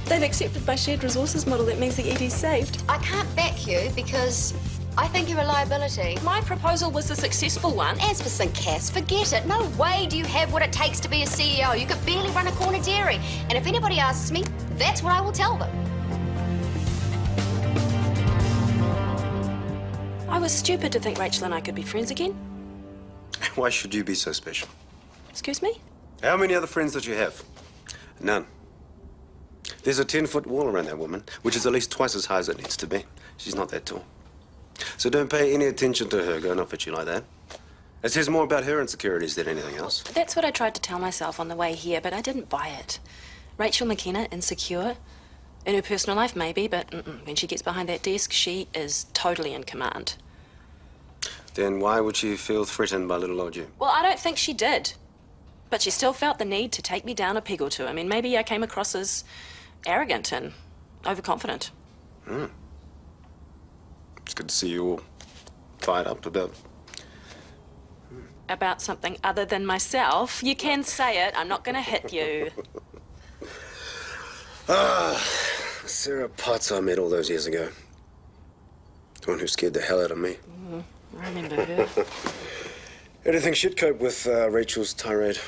They've accepted my shared resources model. That means the ED's saved. I can't back you because I think you're a liability. My proposal was the successful one. As for St. Cass, forget it. No way do you have what it takes to be a CEO. You could barely run a corner dairy. And if anybody asks me, that's what I will tell them. I was stupid to think Rachel and I could be friends again. Why should you be so special? Excuse me? How many other friends did you have? None. There's a 10-foot wall around that woman, which is at least twice as high as it needs to be. She's not that tall. So don't pay any attention to her going off at you like that. It says more about her insecurities than anything else. That's what I tried to tell myself on the way here, but I didn't buy it. Rachel McKenna, insecure. In her personal life, maybe, but when she gets behind that desk, she is totally in command. Then why would she feel threatened by little old you? Well, I don't think she did. But she still felt the need to take me down a peg or two. I mean, maybe I came across as arrogant and overconfident. It's good to see you all fired up about... About something other than myself. You can say it. I'm not going to hit you. Sarah Potts I met all those years ago. The one who scared the hell out of me. I remember her. How do you think she'd cope with Rachel's tirade?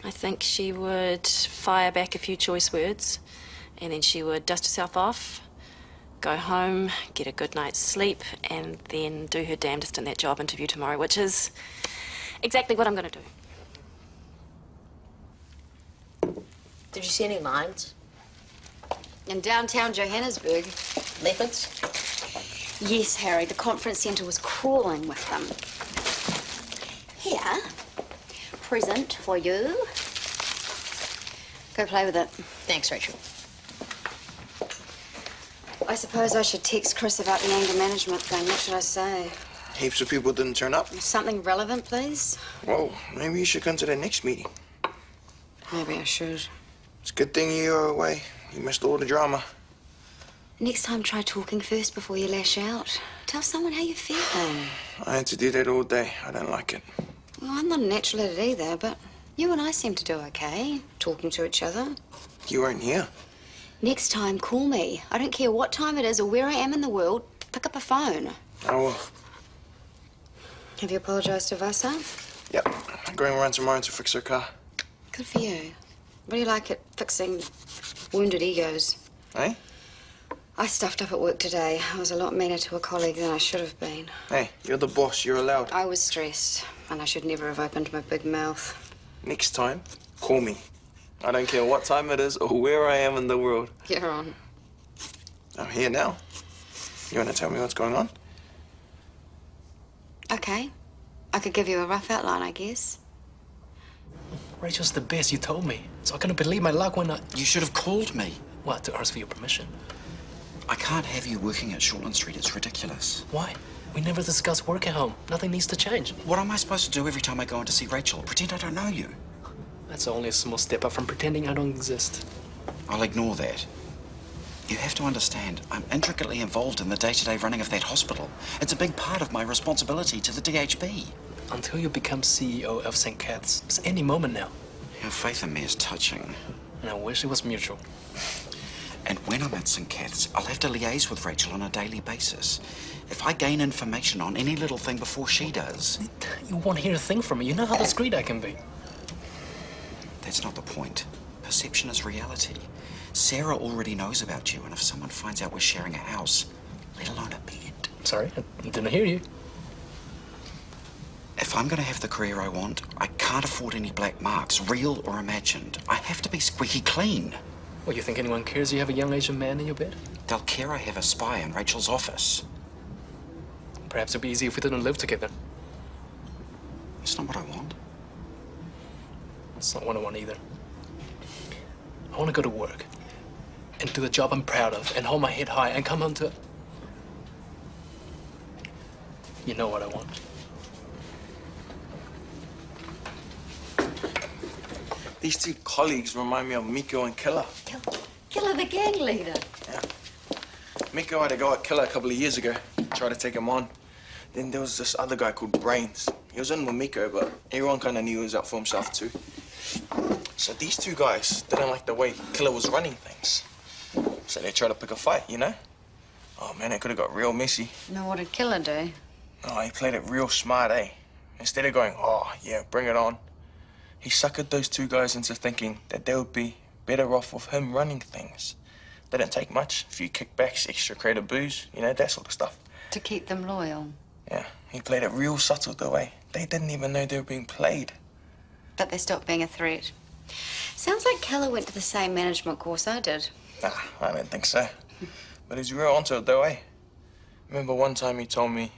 I think she would fire back a few choice words, and then she would dust herself off, go home, get a good night's sleep, and then do her damnedest in that job interview tomorrow, which is exactly what I'm going to do. Did you see any lines? In downtown Johannesburg. Leopards? Yes, Harry. The conference centre was crawling with them. Here. Present for you. Go play with it. Thanks, Rachel. I suppose I should text Chris about the anger management thing. What should I say? Heaps of people didn't turn up. Something relevant, please? Well, maybe you should come to the next meeting. Maybe I should. It's a good thing you were away. You missed all the drama. Next time, try talking first before you lash out. Tell someone how you're feeling. I had to do that all day. I don't like it. Well, I'm not a natural at it either, but you and I seem to do okay, talking to each other. You weren't here. Next time, call me. I don't care what time it is or where I am in the world. Pick up a phone. I will. Have you apologized to Vasa? Yep. I'm going around tomorrow to fix her car. Good for you. What do you like at fixing wounded egos? Eh? I stuffed up at work today. I was a lot meaner to a colleague than I should have been. Hey, you're the boss. You're allowed. I was stressed, and I should never have opened my big mouth. Next time, call me. I don't care what time it is or where I am in the world. You're on. I'm here now. You want to tell me what's going on? Okay. I could give you a rough outline, I guess. Rachel's the best, you told me. So I couldn't believe my luck when I... You should have called me. What, to ask for your permission? I can't have you working at Shortland Street. It's ridiculous. Why? We never discuss work at home. Nothing needs to change. What am I supposed to do every time I go in to see Rachel? Pretend I don't know you? That's only a small step up from pretending I don't exist. I'll ignore that. You have to understand, I'm intricately involved in the day-to-day running of that hospital. It's a big part of my responsibility to the DHB. Until you become CEO of St. Cat's, it's any moment now. Your faith in me is touching. And I wish it was mutual. And when I'm at St. Cat's, I'll have to liaise with Rachel on a daily basis. If I gain information on any little thing before she does... You won't hear a thing from me. You know how discreet I can be. That's not the point. Perception is reality. Sarah already knows about you, and if someone finds out we're sharing a house, let alone a bed... Sorry, I didn't hear you. If I'm going to have the career I want, I can't afford any black marks, real or imagined. I have to be squeaky clean. Well, you think anyone cares you have a young Asian man in your bed? They'll care I have a spy in Rachel's office. Perhaps it'd be easier if we didn't live together. It's not what I want. It's not what I want either. I want to go to work and do the job I'm proud of and hold my head high and come home to... You know what I want. These two colleagues remind me of Miko and Killer. Killer the gang leader. Yeah. Miko had a go at Killer a couple of years ago. Tried to take him on. Then there was this other guy called Brains. He was in with Miko, but everyone kind of knew he was out for himself too. So these two guys didn't like the way Killer was running things. So they tried to pick a fight, you know? Oh, man, it could have got real messy. Now, what did Killer do? Oh, he played it real smart, eh? Instead of going, oh, yeah, bring it on, he suckered those two guys into thinking that they would be better off with him running things. Didn't take much. A few kickbacks, extra crate of booze, you know, that sort of stuff. To keep them loyal. Yeah, he played it real subtle, though, eh? They didn't even know they were being played. But they stopped being a threat. Sounds like Keller went to the same management course I did. Nah, I don't think so. But he's real onto it, though, eh? Remember one time he told me,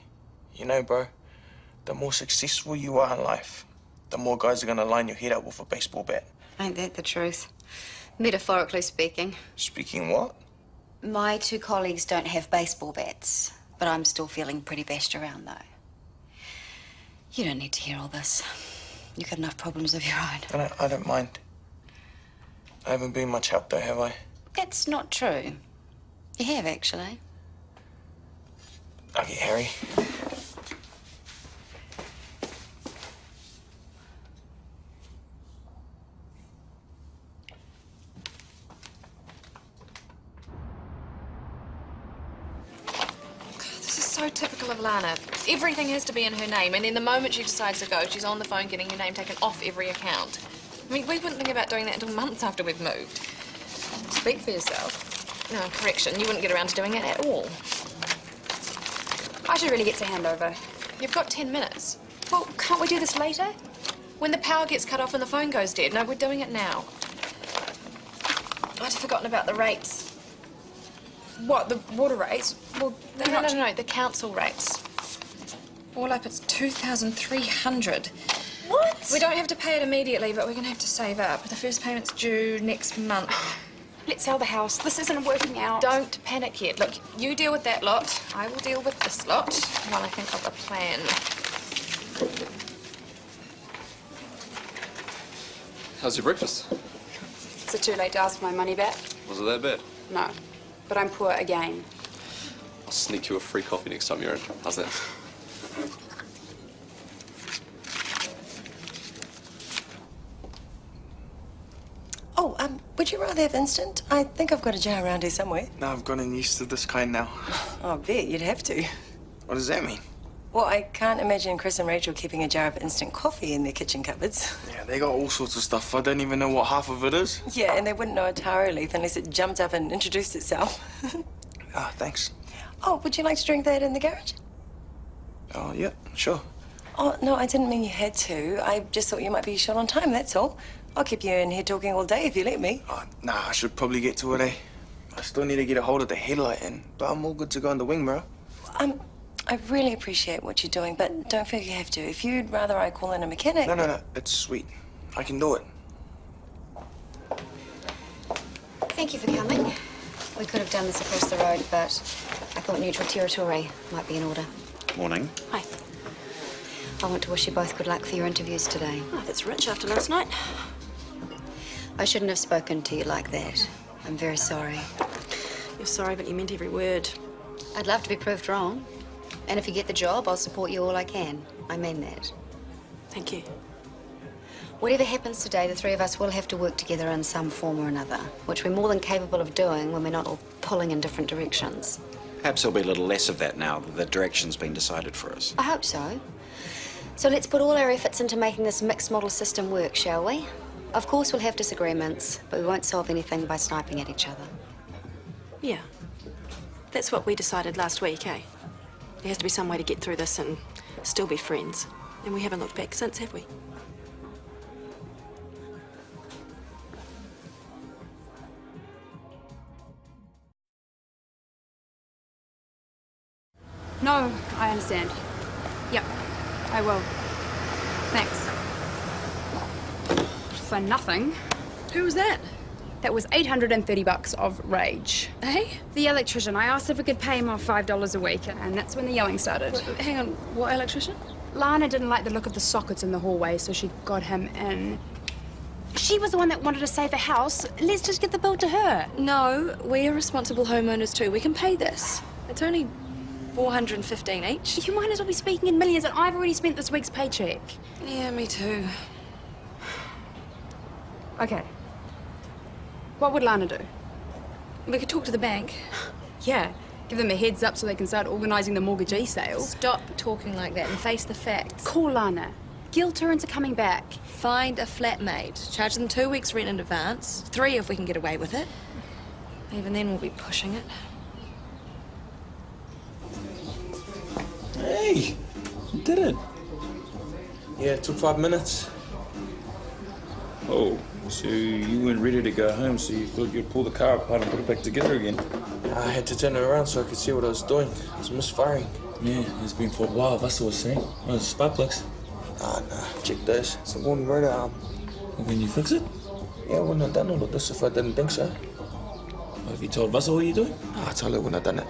you know, bro, the more successful you are in life, the more guys are gonna line your head up with a baseball bat. Ain't that the truth? Metaphorically speaking. Speaking what? My two colleagues don't have baseball bats, but I'm still feeling pretty bashed around, though. You don't need to hear all this. You've got enough problems of your own. I don't mind. I haven't been much help, though, have I? That's not true. You have, actually. Okay, Harry. This is so typical of Lana. Everything has to be in her name, and then the moment she decides to go, she's on the phone getting her name taken off every account. I mean, we wouldn't think about doing that until months after we've moved. Speak for yourself. No, correction, you wouldn't get around to doing it at all. I should really get to handover. You've got 10 minutes. Well, can't we do this later? When the power gets cut off and the phone goes dead. No, we're doing it now. I'd forgotten about the rates. What, the water rates? Well, No, the council rates. All up, it's 2,300. What? We don't have to pay it immediately, but we're going to have to save up. The first payment's due next month. Let's sell the house. This isn't working out. Don't panic yet. Look, you deal with that lot. I will deal with this lot while I think of a plan. How's your breakfast? Is it too late to ask for my money back? Was it that bad? No. But I'm poor again. I'll sneak you a free coffee next time you're in. How's that? Oh, would you rather have instant? I think I've got a jar around here somewhere. No, I've gotten used to this kind now. Oh, I bet you'd have to. What does that mean? Well, I can't imagine Chris and Rachel keeping a jar of instant coffee in their kitchen cupboards. Yeah, they got all sorts of stuff. I don't even know what half of it is. Yeah, and they wouldn't know a taro leaf unless it jumped up and introduced itself. Ah, thanks. Oh, would you like to drink that in the garage? Oh, yeah, sure. Oh, no, I didn't mean you had to. I just thought you might be short on time, that's all. I'll keep you in here talking all day if you let me. Oh, nah, I should probably get to it, eh? I still need to get a hold of the headlight, but I'm all good to go on the wing, bro. I really appreciate what you're doing, but don't feel you have to. If you'd rather I call in a mechanic... No, it's sweet. I can do it. Thank you for coming. We could have done this across the road, but I thought neutral territory might be in order. Morning. Hi. I want to wish you both good luck for your interviews today. Oh, that's rich after last night. I shouldn't have spoken to you like that. I'm very sorry. You're sorry, but you meant every word. I'd love to be proved wrong. And if you get the job, I'll support you all I can. I mean that. Thank you. Whatever happens today, the three of us will have to work together in some form or another, which we're more than capable of doing when we're not all pulling in different directions. Perhaps there'll be a little less of that now that the direction's been decided for us. I hope so. So let's put all our efforts into making this mixed model system work, shall we? Of course we'll have disagreements, but we won't solve anything by sniping at each other. Yeah. That's what we decided last week, eh? There has to be some way to get through this and still be friends. And we haven't looked back since, have we? No, I understand. Yep, I will. Thanks. For nothing. Who was that? That was $830 of rage. Hey? The electrician. I asked if we could pay him off $5 a week, and that's when the yelling started. Hang on, what electrician? Lana didn't like the look of the sockets in the hallway, so she got him in. She was the one that wanted to save the house. Let's just get the bill to her. No, we are responsible homeowners too. We can pay this. It's only $415 each. You might as well be speaking in millions, and I've already spent this week's paycheck. Yeah, me too. Okay. What would Lana do? We could talk to the bank. Yeah, give them a heads up so they can start organising the mortgagee sale. Stop talking like that and face the facts. Call Lana. Guilt her into coming back. Find a flatmate. Charge them 2 weeks' rent in advance. 3 if we can get away with it. Even then, we'll be pushing it. Hey, you did it. Yeah, it took 5 minutes. Oh, so you weren't ready to go home, so you thought you'd pull the car apart and put it back together again? I had to turn it around so I could see what I was doing. It was misfiring. Yeah, it's been for a while, that's what I was saying. Oh, it's spark plugs. Ah, nah, check this. It's a warning motor arm. And when you fix it? Yeah, I wouldn't have done all of this if I didn't think so. Have you told Russell what you're doing? I'll tell her when I've done it.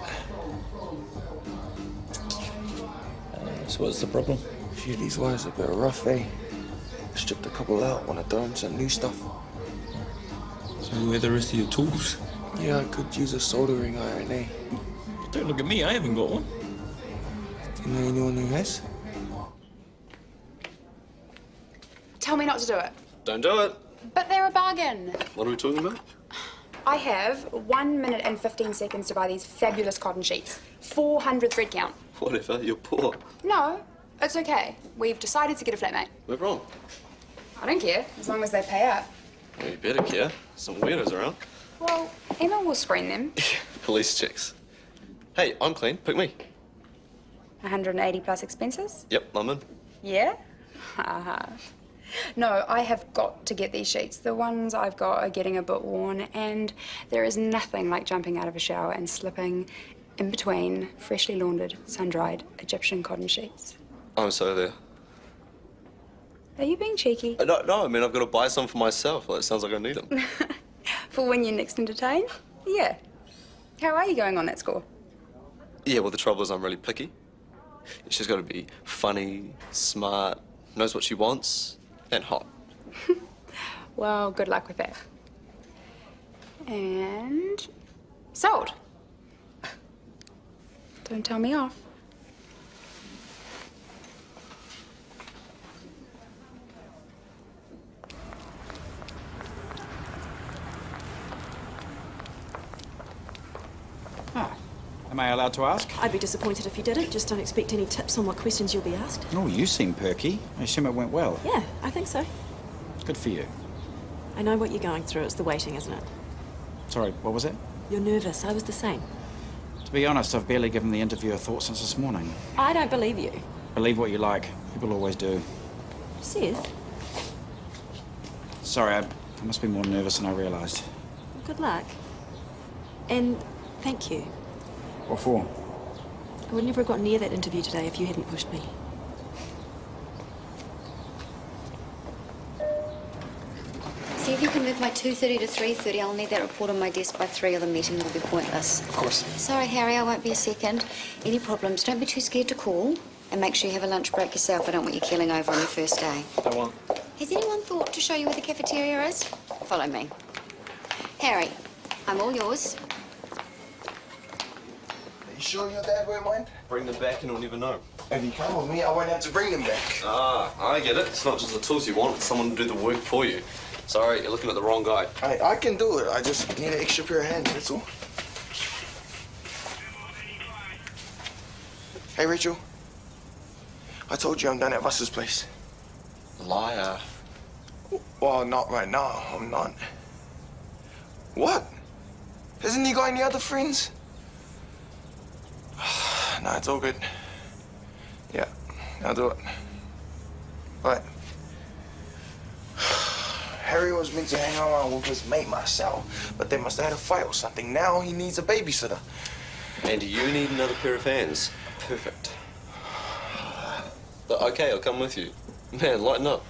So what's the problem? Phew, these wires are a bit rough, eh? Stripped a couple out when I throw them some new stuff. So where are the rest of your tools? Yeah, I could use a soldering iron, eh? Don't look at me, I haven't got one. Do you know anyone who has? Tell me not to do it. Don't do it. But they're a bargain. What are we talking about? I have 1 minute and 15 seconds to buy these fabulous cotton sheets. 400 thread count. Whatever, you're poor. No, it's okay. We've decided to get a flatmate. We're wrong. I don't care, as long as they pay up. Well, you better care. Some weirdos around. Well, Emma will screen them. Police checks. Hey, I'm clean. Pick me. 180 plus expenses? Yep, I'm in. Yeah? Haha. No, I have got to get these sheets. The ones I've got are getting a bit worn, and there is nothing like jumping out of a shower and slipping in between freshly laundered, sun-dried Egyptian cotton sheets. I'm so there. Are you being cheeky? No, I mean, I've got to buy some for myself. Well, it sounds like I need them. For when you're next entertained? Yeah. How are you going on that score? Yeah, well, the trouble is I'm really picky. She's got to be funny, smart, knows what she wants, and hot. Well, good luck with that. And sold. Don't tell me off. Am I allowed to ask? I'd be disappointed if you didn't. Just don't expect any tips on what questions you'll be asked. Oh, you seem perky. I assume it went well. Yeah, I think so. Good for you. I know what you're going through. It's the waiting, isn't it? Sorry, what was it? You're nervous. I was the same. To be honest, I've barely given the interview a thought since this morning. I don't believe you. Believe what you like. People always do. Seth, Sorry, I must be more nervous than I realised. good luck. And thank you. What for? I would never have got near that interview today if you hadn't pushed me. See if you can move my 2:30 to 3:30. I'll need that report on my desk by 3 or the meeting will be pointless. Of course. Sorry, Harry, I won't be a second. Any problems, don't be too scared to call. And make sure you have a lunch break yourself. I don't want you keeling over on your first day. I want. Has anyone thought to show you where the cafeteria is? Follow me. Harry, I'm all yours. Are you sure your dad won't mind? Bring them back and we'll never know. If you come with me, I won't have to bring them back. Ah, I get it. It's not just the tools you want, it's someone to do the work for you. Sorry, you're looking at the wrong guy. I can do it. I just need an extra pair of hands, that's all. Hey, Rachel. I told you I'm done at Russell's place. Liar. Well, not right now. I'm not. What? Hasn't he got any other friends? Nah, it's all good. Yeah, I'll do it. Right. Harry was meant to hang around with his mate Marcel, but they must have had a fight or something. Now he needs a babysitter. And you need another pair of hands. Perfect. But okay, I'll come with you. Man, lighten up.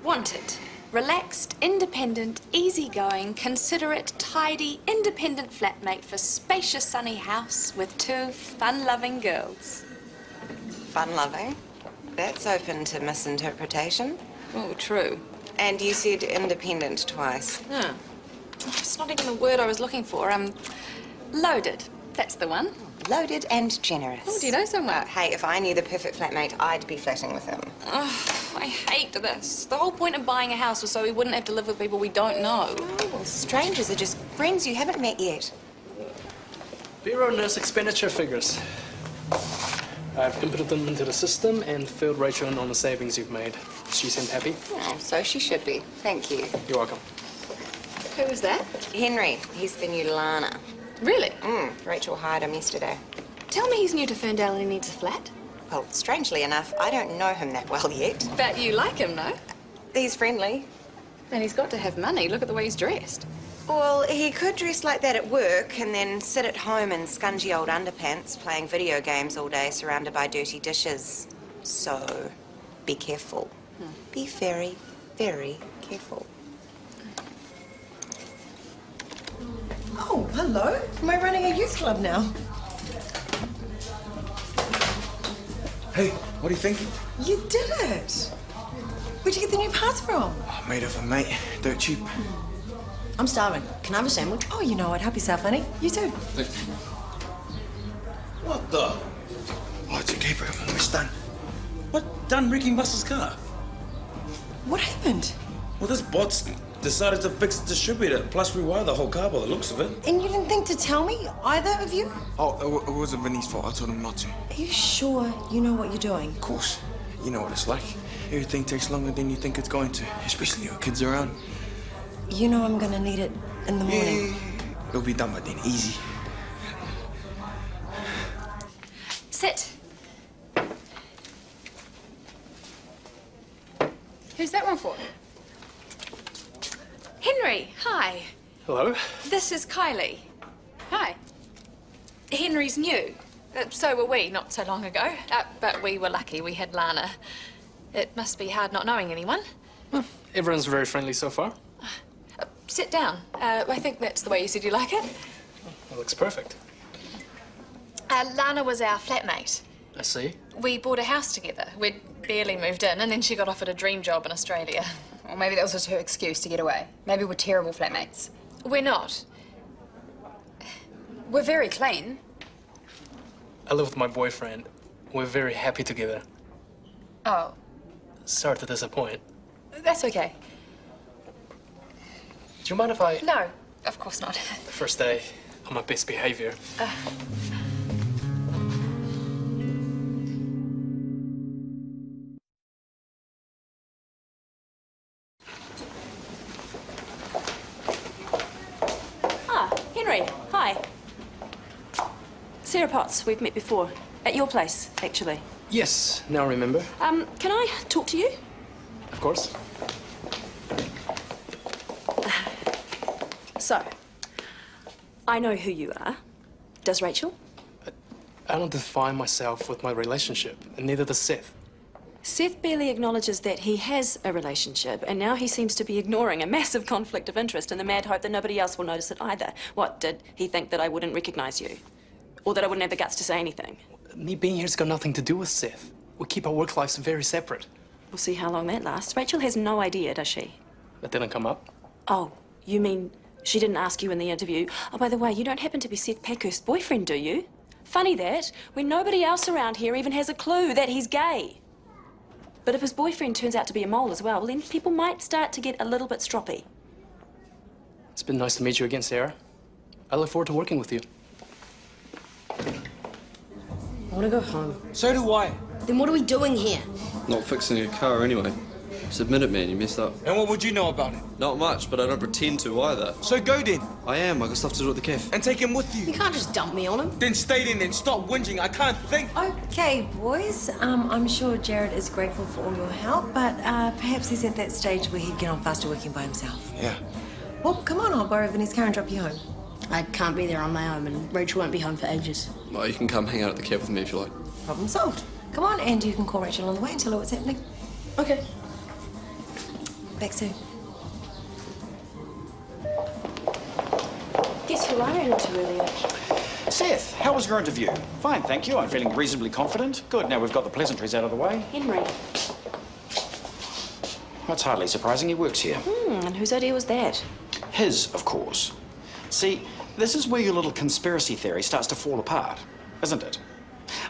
Wanted. Relaxed, independent, easygoing, considerate, tidy, independent flatmate for spacious sunny house with 2 fun-loving girls. Fun-loving? That's open to misinterpretation. Oh, true. And you said independent twice. Yeah. It's not even the word I was looking for. Loaded. That's the one. Loaded and generous. Oh, do you know so much? Hey, if I knew the perfect flatmate, I'd be flatting with him. Ugh, I hate this. The whole point of buying a house was so we wouldn't have to live with people we don't know. Oh, well, strangers are just Friends you haven't met yet. Bureau nurse expenditure figures. I've inputted them into the system and filled Rachel in on the savings you've made. She seemed happy. Oh, so she should be. Thank you. You're welcome. Who was that? Henry, he's the new Lana. Really? Rachel hired him yesterday. Tell me he's new to Ferndale and he needs a flat. Well, strangely enough, I don't know him that well yet. Bet you like him, no? He's friendly. And he's got to have money. Look at the way he's dressed. Well, he could dress like that at work and then sit at home in scungy old underpants playing video games all day surrounded by dirty dishes. So, be careful. Be very, very careful. Oh, hello. Am I running a youth club now? Hey, what are you thinking? You did it. Where'd you get the new parts from? Oh, made of a mate. Dirt cheap. I'm starving. Can I have a sandwich? Oh, you know what? Help yourself, honey. You too. What the? Oh, it's okay, bro. I'm almost done. What? Done wrecking Buster's car? What happened? Well, this bot's decided to fix the distributor, plus rewire the whole car by the looks of it. And you didn't think to tell me, either of you? Oh, it wasn't Vinny's fault. I told him not to. Are you sure you know what you're doing? Of course. You know what it's like. Everything takes longer than you think it's going to, especially your kids around. You know I'm gonna need it in the morning. Yeah. It'll be done by then. Easy. Sit. Who's that one for? Henry, hi. Hello? This is Kylie. Hi. Henry's new. So were we not so long ago. But we were lucky we had Lana. It must be hard not knowing anyone. Well, everyone's very friendly so far. Sit down. I think that's the way you said you like it. It looks perfect. Lana was our flatmate. I see. We bought a house together. We'd barely moved in, and then she got offered a dream job in Australia. Or maybe that was just her excuse to get away. Maybe we're terrible flatmates. We're not. We're very clean. I live with my boyfriend. We're very happy together. Oh, Sorry to disappoint. that's okay. Do you mind if I... No, of course not. The first day on my best behavior. Henry, hi. Sarah Potts, we've met before. At your place, actually. Yes, now I remember. Can I talk to you? Of course. So, I know who you are. Does Rachel? I don't define myself with my relationship, and neither does Seth. Seth barely acknowledges that he has a relationship, and now he seems to be ignoring a massive conflict of interest in the mad hope that nobody else will notice it either. What, did he think that I wouldn't recognize you? Or that I wouldn't have the guts to say anything? Me being here's got nothing to do with Seth. We keep our work lives very separate. We'll see how long that lasts. Rachel has no idea, does she? That didn't come up. Oh, you mean she didn't ask you in the interview? Oh, by the way, you don't happen to be Seth Packhurst's boyfriend, do you? Funny that, when nobody else around here even has a clue that he's gay. But if his boyfriend turns out to be a mole as well, then people might start to get a little bit stroppy. It's been nice to meet you again, Sarah. I look forward to working with you. I want to go home. So do I. Then what are we doing here? Not fixing a car anyway. Just admit it, man, you messed up. And what would you know about it? Not much, but I don't pretend to either. So go then. I am. I got stuff to do at the cafe. And take him with you. You can't just dump me on him. Then stay then and stop whinging. I can't think. Okay, boys. I'm sure Jared is grateful for all your help, but perhaps he's at that stage where he'd get on faster working by himself. Yeah. Well, come on, I'll borrow Vinny's car and drop you home. I can't be there on my own, and Rachel won't be home for ages. Well, you can come hang out at the cafe with me if you like. Problem solved. Come on, and you can call Rachel on the way and tell her what's happening. Okay. Back soon. Guess who I ran into earlier? Seth, how was your interview? Fine, thank you. I'm feeling reasonably confident. Good, now we've got the pleasantries out of the way. Henry. That's hardly surprising. He works here. And whose idea was that? His, of course. See, this is where your little conspiracy theory starts to fall apart, isn't it?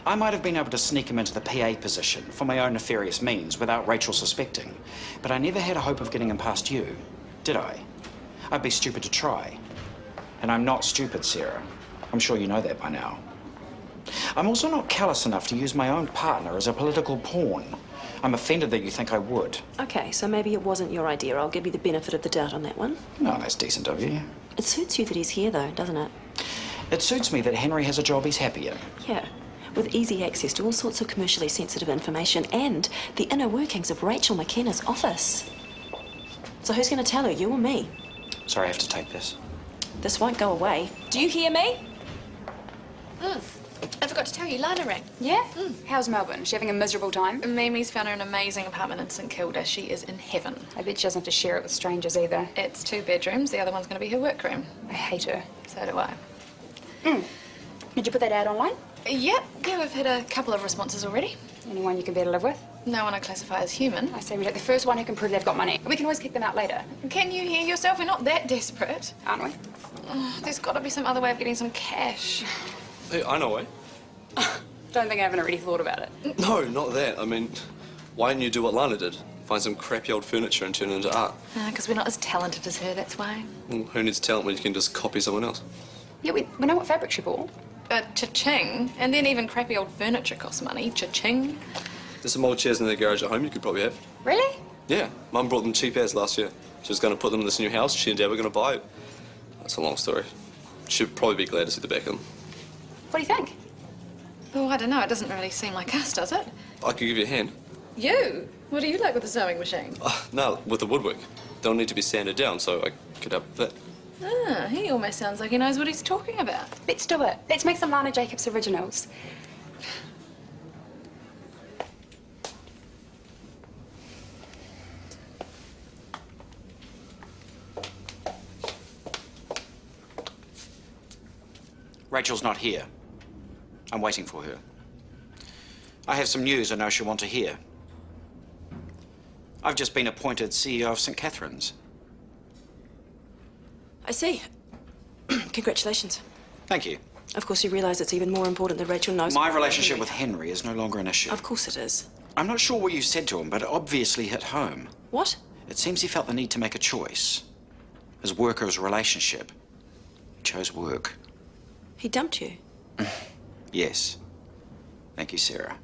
I might have been able to sneak him into the PA position for my own nefarious means without Rachel suspecting, but I never had a hope of getting him past you, did I? I'd be stupid to try. And I'm not stupid, Sarah. I'm sure you know that by now. I'm also not callous enough to use my own partner as a political pawn. I'm offended that you think I would. Okay, so maybe it wasn't your idea. I'll give you the benefit of the doubt on that one. No, that's decent of you. It suits you that he's here, though, doesn't it? It suits me that Henry has a job he's happy in. Yeah, with easy access to all sorts of commercially sensitive information and the inner workings of Rachel McKenna's office. So who's going to tell her, you or me? Sorry, I have to take this. This won't go away. Do you hear me? I forgot to tell you, Lana rang. Yeah? How's Melbourne? Is she having a miserable time? Mimi's found her an amazing apartment in St Kilda. She is in heaven. I bet she doesn't have to share it with strangers either. It's 2 bedrooms. The other one's going to be her workroom. I hate her. So do I. Did you put that ad online? Yeah, we've had a couple of responses already. Anyone you can bear to live with? No one I classify as human. I say we take the first one who can prove they've got money. We can always kick them out later. Can you hear yourself? We're not that desperate. Aren't we? Oh, there's got to be some other way of getting some cash. Hey, I know a way. Don't think I haven't already thought about it. No, not that. I mean, why didn't you do what Lana did? Find some crappy old furniture and turn it into art. Because we're not as talented as her, that's why. Well, who needs talent when you can just copy someone else? Yeah, we know what fabric she bought. Cha-ching. And then even crappy old furniture costs money. Cha-ching. There's some old chairs in the garage at home you could probably have. Really? Yeah, Mum brought them cheap as last year. She was going to put them in this new house. She and Dad were going to buy it. That's a long story. She'd probably be glad to see the back of them. What do you think? Oh, I don't know. It doesn't really seem like us, does it? I could give you a hand. You? What do you like with the sewing machine? No, with the woodwork. They'll need to be sanded down, so I could help with that. Ah, he almost sounds like he knows what he's talking about. Let's do it. Let's make some Lana Jacobs originals. Rachel's not here. I'm waiting for her. I have some news I know she'll want to hear. I've just been appointed CEO of St. Catherine's. I see. Congratulations. Thank you. Of course, you realise it's even more important that Rachel knows... My relationship with Henry is no longer an issue. Of course it is. I'm not sure what you said to him, but it obviously hit home. What? It seems he felt the need to make a choice. His work or his relationship. He chose work. He dumped you? Yes. Thank you, Sarah.